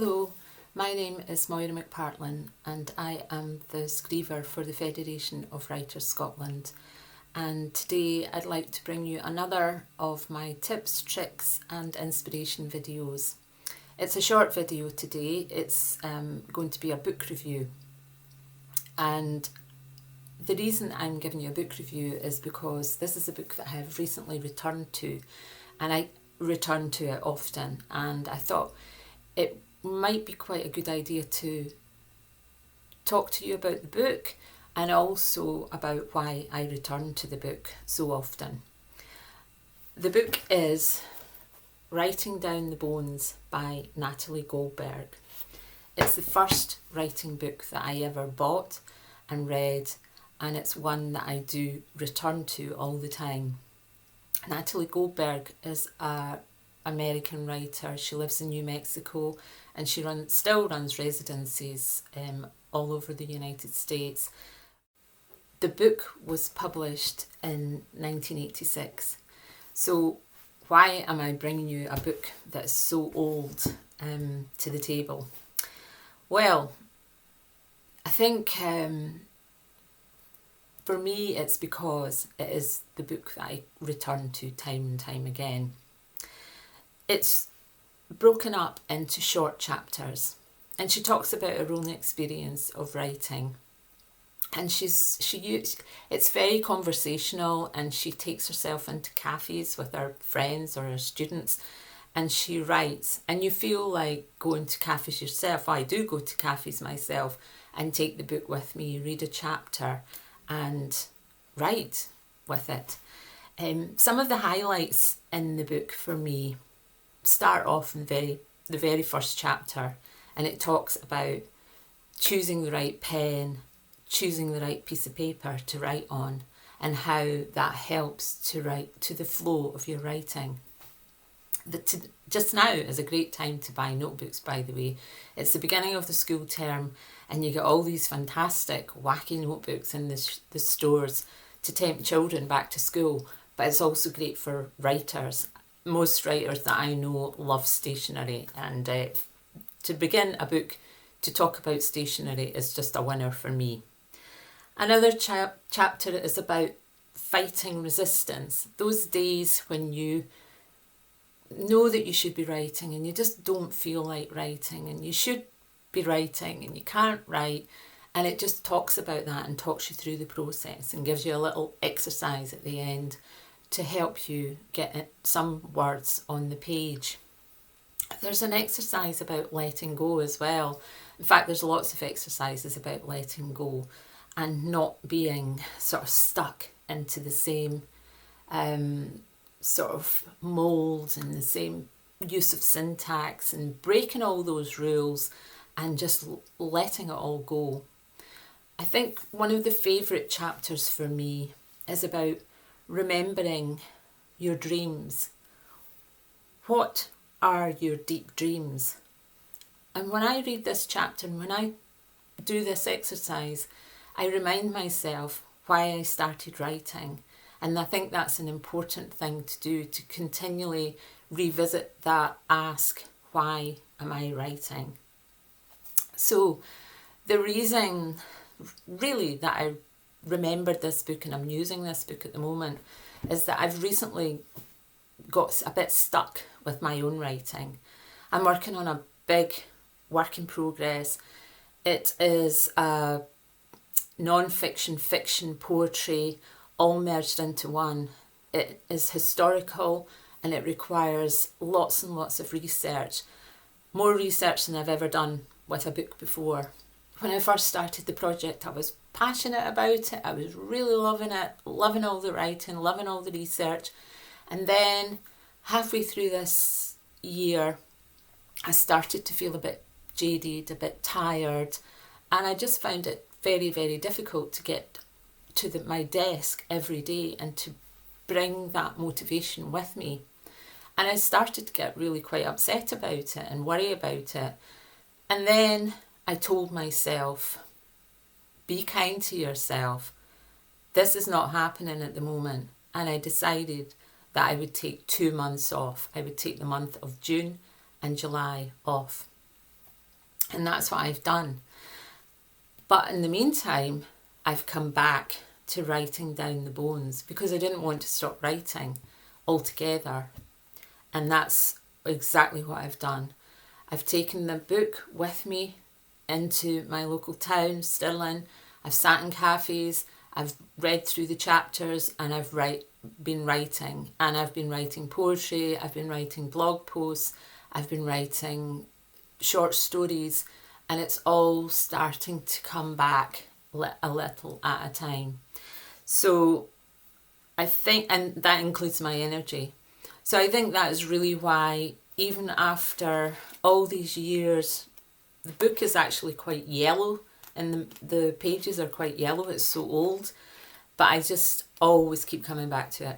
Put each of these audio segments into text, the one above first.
Hello, my name is Moira McPartlin and I am the Scriever for the Federation of Writers Scotland, and today I'd like to bring you another of my tips, tricks and inspiration videos. It's a short video today. It's going to be a book review, and the reason I'm giving you a book review is because this is a book that I have recently returned to, and I return to it often, and I thought it might be quite a good idea to talk to you about the book and also about why I return to the book so often. The book is Writing Down the Bones by Natalie Goldberg. It's the first writing book that I ever bought and read, and it's one that I do return to all the time. Natalie Goldberg is an American writer. She lives in New Mexico and she still runs residencies all over the United States. The book was published in 1986. So why am I bringing you a book that's so old to the table? Well, I think for me it's because it is the book that I return to time and time again. It's broken up into short chapters, and she talks about her own experience of writing, and it's very conversational, and she takes herself into cafes with her friends or her students and she writes, and you feel like going to cafes yourself. I do go to cafes myself and take the book with me, read a chapter and write with it. Some of the highlights in the book for me start off in the very first chapter, and it talks about choosing the right pen, choosing the right piece of paper to write on, and how that helps to write to the flow of your writing. Just now is a great time to buy notebooks, by the way. It's the beginning of the school term and you get all these fantastic wacky notebooks in the stores to tempt children back to school, but it's also great for writers. Most writers that I know love stationery, and to begin a book to talk about stationery is just a winner for me. Another chapter is about fighting resistance. Those days when you know that you should be writing and you just don't feel like writing, and you should be writing and you can't write, and it just talks about that and talks you through the process and gives you a little exercise at the end to help you get some words on the page. There's an exercise about letting go as well. In fact, there's lots of exercises about letting go and not being sort of stuck into the same sort of mould and the same use of syntax, and breaking all those rules and just letting it all go. I think one of the favourite chapters for me is about remembering your dreams. What are your deep dreams? And when I read this chapter and when I do this exercise, I remind myself why I started writing. And I think that's an important thing to do, to continually revisit that ask, why am I writing? So the reason really that I remembered this book and I'm using this book at the moment is that I've recently got a bit stuck with my own writing. I'm working on a big work in progress. It is a non-fiction, fiction, poetry, all merged into one. It is historical and it requires lots and lots of research, more research than I've ever done with a book before. When I first started the project, I was passionate about it. I was really loving it, loving all the writing, loving all the research. And then halfway through this year, I started to feel a bit jaded, a bit tired, and I just found it very, very difficult to get to my desk every day and to bring that motivation with me. And I started to get really quite upset about it and worry about it. And then I told myself, be kind to yourself. This is not happening at the moment. And I decided that I would take 2 months off. I would take the month of June and July off. And that's what I've done. But in the meantime, I've come back to writing down the bones because I didn't want to stop writing altogether. And that's exactly what I've done. I've taken the book with me into my local town, Stirling. I've sat in cafes, I've read through the chapters, and I've been writing. And I've been writing poetry, I've been writing blog posts, I've been writing short stories, and it's all starting to come back a little at a time. So I think, and that includes my energy. So I think that is really why, even after all these years, the book is actually quite yellow and the pages are quite yellow. It's so old, but I just always keep coming back to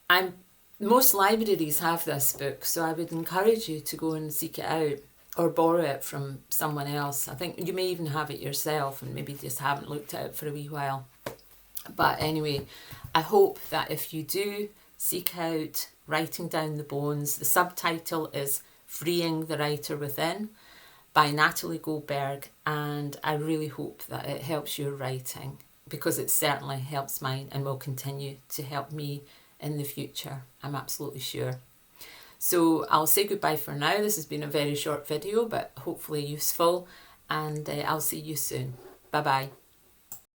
it. Most libraries have this book, so I would encourage you to go and seek it out or borrow it from someone else. I think you may even have it yourself and maybe just haven't looked at it for a wee while. But anyway, I hope that if you do seek out Writing Down the Bones, the subtitle is Freeing the Writer Within by Natalie Goldberg, and I really hope that it helps your writing, because it certainly helps mine and will continue to help me in the future, I'm absolutely sure. So I'll say goodbye for now. This has been a very short video, but hopefully useful, and I'll see you soon. Bye bye.